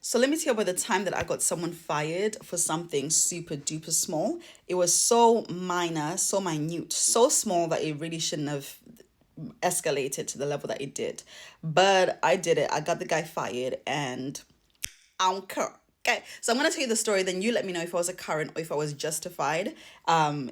So let me tell you about the time that I got someone fired for something super duper small. It was so minor, so minute, so small that it really shouldn't have escalated to the level that it did. But I did it. I got the guy fired and I don't care. Okay, so I'm gonna tell you the story. Then you let me know if I was a current or if I was justified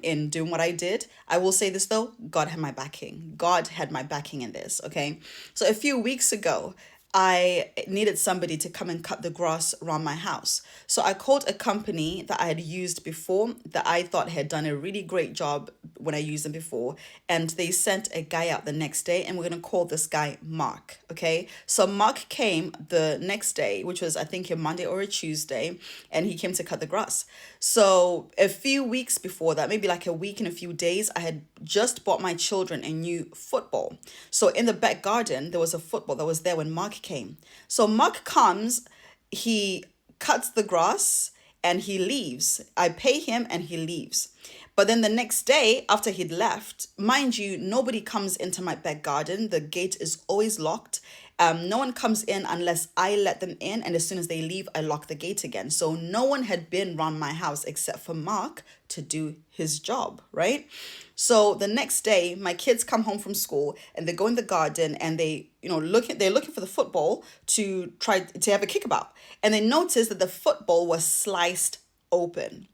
in doing what I did. I will say this though: God had my backing. God had my backing in this. Okay, so a few weeks ago, I needed somebody to come and cut the grass around my house. So I called a company that I had used before that I thought had done a really great job when I used them before. And they sent a guy out the next day, and we're going to call this guy Mark. Okay. So Mark came the next day, which was, I think, a Monday or a Tuesday, and he came to cut the grass. So a few weeks before that, maybe like a week and a few days, I had just bought my children a new football. So in the back garden, there was a football that was there when Mark came. So Mark comes, he cuts the grass and he leaves. I pay him and he leaves. But then the next day, after he'd left, mind you, nobody comes into my back garden. The gate is always locked. No one comes in unless I let them in. And as soon as they leave, I lock the gate again. So no one had been around my house except for Mark to do his job, right? So the next day, my kids come home from school and they go in the garden and they're looking for the football to try to have a kickabout. And they notice that the football was sliced open.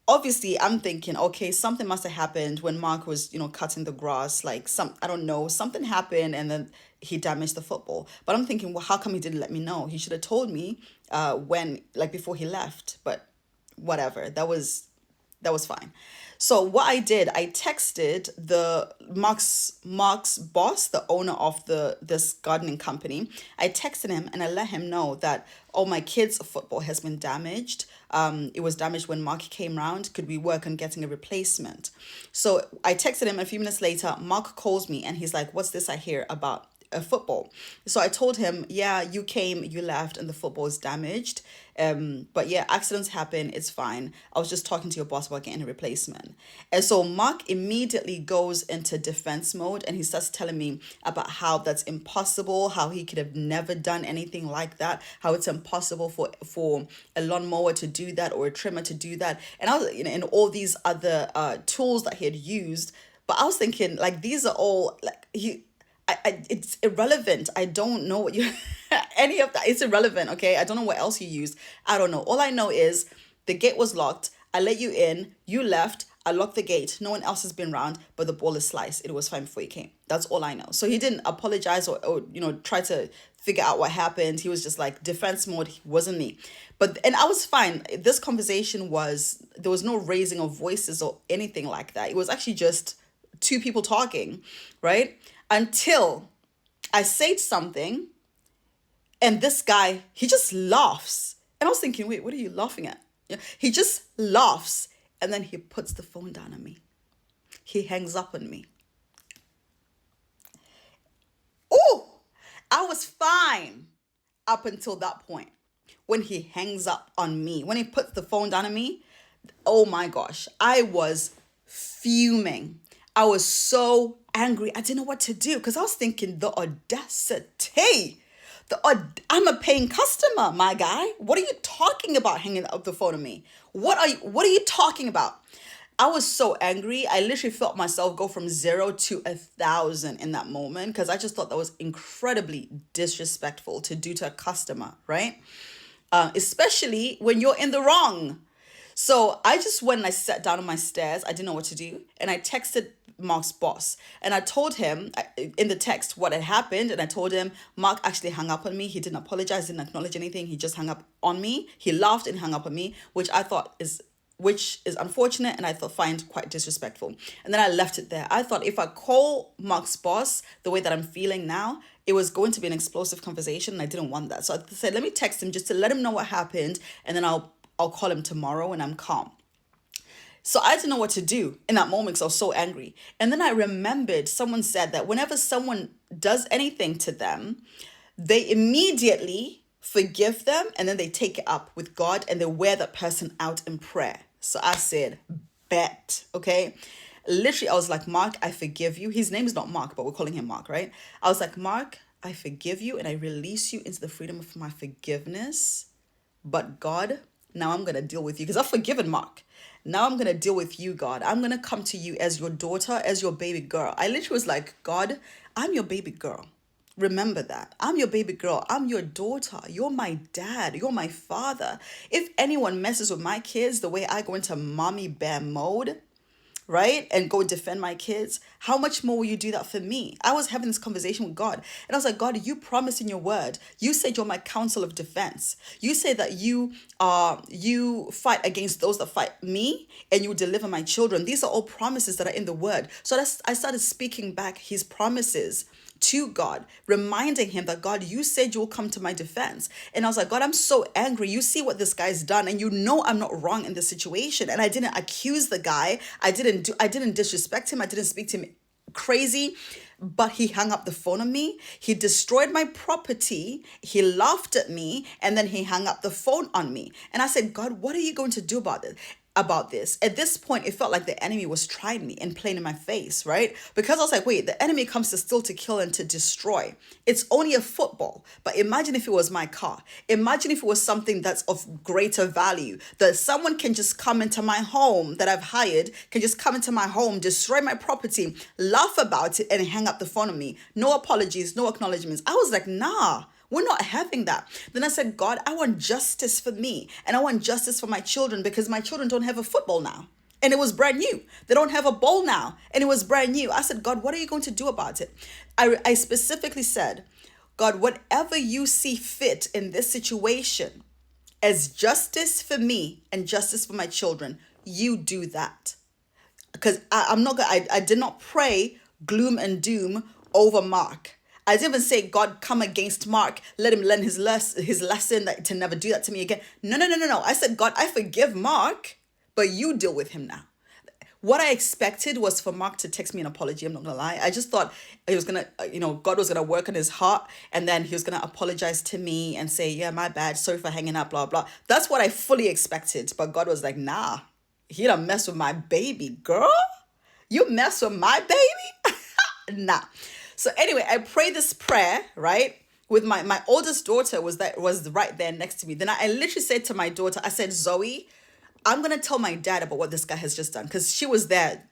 Obviously, I'm thinking, okay, something must have happened when Mark was, cutting the grass. Like I don't know, something happened and then he damaged the football. But I'm thinking, well, how come he didn't let me know? He should have told me before he left. But whatever, that was fine. So what I did, I texted the Mark's boss, the owner of this gardening company. I texted him and I let him know that, oh, my kid's football has been damaged. It was damaged when Mark came round. Could we work on getting a replacement? So I texted him. A few minutes later, Mark calls me and he's like, what's this I hear about a football? So I told him, yeah, you came, you left, and the football is damaged. But yeah, accidents happen. It's fine. I was just talking to your boss about getting a replacement. And so Mark immediately goes into defense mode and he starts telling me about how that's impossible, how he could have never done anything like that, how it's impossible for a lawnmower to do that or a trimmer to do that. And I was, and all these other tools that he had used. But I was thinking, like, these are all like it's irrelevant. I don't know what you any of that. It's irrelevant. Okay, I don't know what else you used. I don't know. All I know is the gate was locked. I let you in. You left. I locked the gate. No one else has been round, but the ball is sliced. It was fine before he came. That's all I know. So he didn't apologize or try to figure out what happened. He was just like defense mode. It wasn't me. And I was fine. This conversation there was no raising of voices or anything like that. It was actually just two people talking, right? Until I say something and this guy, he just laughs. And I was thinking, wait, what are you laughing at? Yeah, he just laughs and then he puts the phone down on me. He hangs up on me. Oh, I was fine up until that point. When he hangs up on me, when he puts the phone down on me, oh my gosh, I was fuming. I was so angry. I didn't know what to do because I was thinking the audacity. I'm a paying customer, my guy. What are you talking about hanging up the phone on me? What are you talking about? I was so angry. I literally felt myself go from 0 to 1,000 in that moment because I just thought that was incredibly disrespectful to do to a customer, right? Especially when you're in the wrong. So I just went and I sat down on my stairs. I didn't know what to do. And I texted Mark's boss. And I told him in the text what had happened. And I told him, Mark actually hung up on me. He didn't apologize, didn't acknowledge anything. He just hung up on me. He laughed and hung up on me, which is unfortunate and find quite disrespectful. And then I left it there. I thought if I call Mark's boss the way that I'm feeling now, it was going to be an explosive conversation and I didn't want that. So I said, let me text him just to let him know what happened and then I'll call him tomorrow when I'm calm. So I didn't know what to do in that moment because I was so angry. And then I remembered someone said that whenever someone does anything to them, they immediately forgive them and then they take it up with God and they wear that person out in prayer. So I said, bet, okay? Literally, I was like, Mark, I forgive you. His name is not Mark, but we're calling him Mark, right? I was like, Mark, I forgive you and I release you into the freedom of my forgiveness. But God, now I'm going to deal with you because I've forgiven Mark. Now I'm going to deal with you, God. I'm going to come to you as your daughter, as your baby girl. I literally was like, God, I'm your baby girl. Remember that. I'm your baby girl. I'm your daughter. You're my dad. You're my father. If anyone messes with my kids the way I go into mommy bear mode, right, and go defend my kids, how much more will you do that for me? I was having this conversation with God, and I was like, God, you promised in your word, you said you're my counsel of defense. You say that you fight against those that fight me, and you deliver my children. These are all promises that are in the word. So I started speaking back his promises to God, reminding him that, God, you said you'll come to my defense. And I was like, God, I'm so angry. You see what this guy's done, and you know I'm not wrong in this situation. And I didn't accuse the guy. I didn't disrespect him. I didn't speak to him crazy, but he hung up the phone on me. He destroyed my property. He laughed at me, and then he hung up the phone on me. And I said, God, what are you going to do about this? At this point, it felt like the enemy was trying me and playing in my face, right? Because I was like, wait, the enemy comes to steal, to kill, and to destroy. It's only a football. But imagine if it was my car. Imagine if it was something that's of greater value, that someone can just come into my home that I've hired, can just come into my home, destroy my property, laugh about it, and hang up the phone on me. No apologies, no acknowledgements. I was like, nah. We're not having that. Then I said, God, I want justice for me, and I want justice for my children, because my children don't have a football now. And it was brand new. They don't have a ball now. And it was brand new. I said, God, what are you going to do about it? I specifically said, God, whatever you see fit in this situation as justice for me and justice for my children, you do that. Because I did not pray gloom and doom over Mark. I didn't even say, God, come against Mark, let him learn his lesson, that to never do that to me again. No. I said, God, I forgive Mark, but you deal with him now. What I expected was for Mark to text me an apology. I'm not gonna lie. I just thought he was gonna, God was gonna work on his heart, and then he was gonna apologize to me and say, yeah, my bad, sorry for hanging up, blah, blah. That's what I fully expected. But God was like, nah, he don't mess with my baby girl. You mess with my baby? Nah. So anyway, I prayed this prayer, right? With my oldest daughter was right there next to me. Then I literally said to my daughter, I said, Zoe, I'm gonna tell my dad about what this guy has just done, because she was there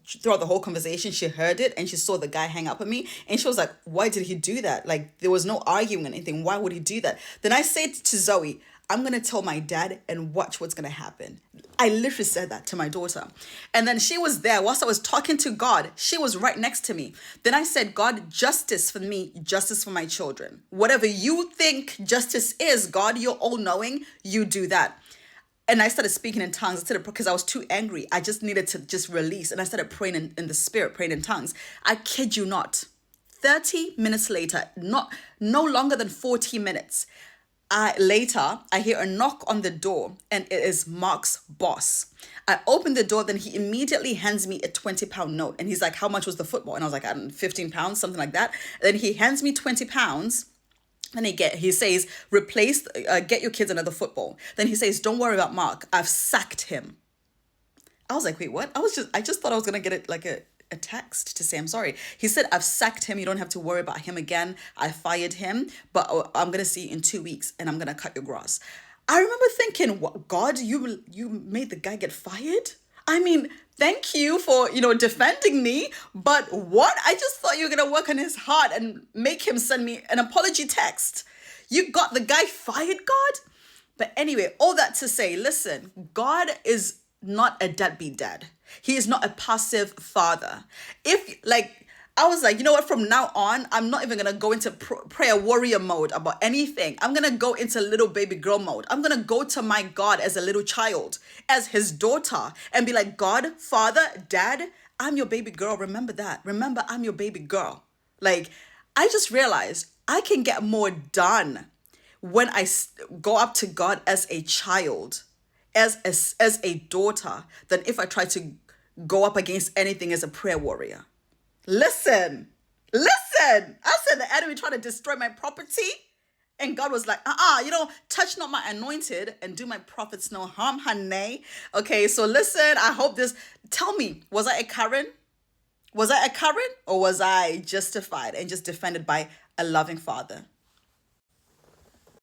throughout the whole conversation. She heard it and she saw the guy hang up on me, and she was like, why did he do that? Like, there was no arguing or anything. Why would he do that? Then I said to Zoe, I'm going to tell my dad and watch what's going to happen. I literally said that to my daughter. And then she was there whilst I was talking to God. She was right next to me. Then I said, God, justice for me, justice for my children. Whatever you think justice is, God, you're all knowing, you do that. And I started speaking in tongues because I was too angry. I just needed to just release. And I started praying in the spirit, praying in tongues. I kid you not. 30 minutes later, no longer than 40 minutes, I hear a knock on the door, and it is Mark's boss. I open the door, then he immediately hands me a 20-pound note. And he's like, how much was the football? And I was like, I don't know, 15 pounds, something like that. Then he hands me 20 pounds. And he says, get your kids another football. Then he says, don't worry about Mark. I've sacked him. I was like, wait, what? I just thought I was going to get it like a text to say, I'm sorry. He said, I've sacked him. You don't have to worry about him again. I fired him, but I'm going to see you in 2 weeks, and I'm going to cut your grass. I remember thinking, what, God, you made the guy get fired? I mean, thank you for, defending me, but what? I just thought you were going to work on his heart and make him send me an apology text. You got the guy fired, God? But anyway, all that to say, listen, God is not a deadbeat dad. He is not a passive father. I was like, you know what, from now on, I'm not even going to go into prayer warrior mode about anything. I'm going to go into little baby girl mode. I'm going to go to my God as a little child, as his daughter, and be like, God, Father, Dad, I'm your baby girl. Remember that. Remember, I'm your baby girl. Like, I just realized I can get more done when I go up to God as a child, as a daughter, than if I try to go up against anything as a prayer warrior. Listen. I said the enemy trying to destroy my property, and God was like, touch not my anointed and do my prophets no harm, honey. Okay, so listen, I hope tell me, was I a Karen? Was I a Karen, or was I justified and just defended by a loving father?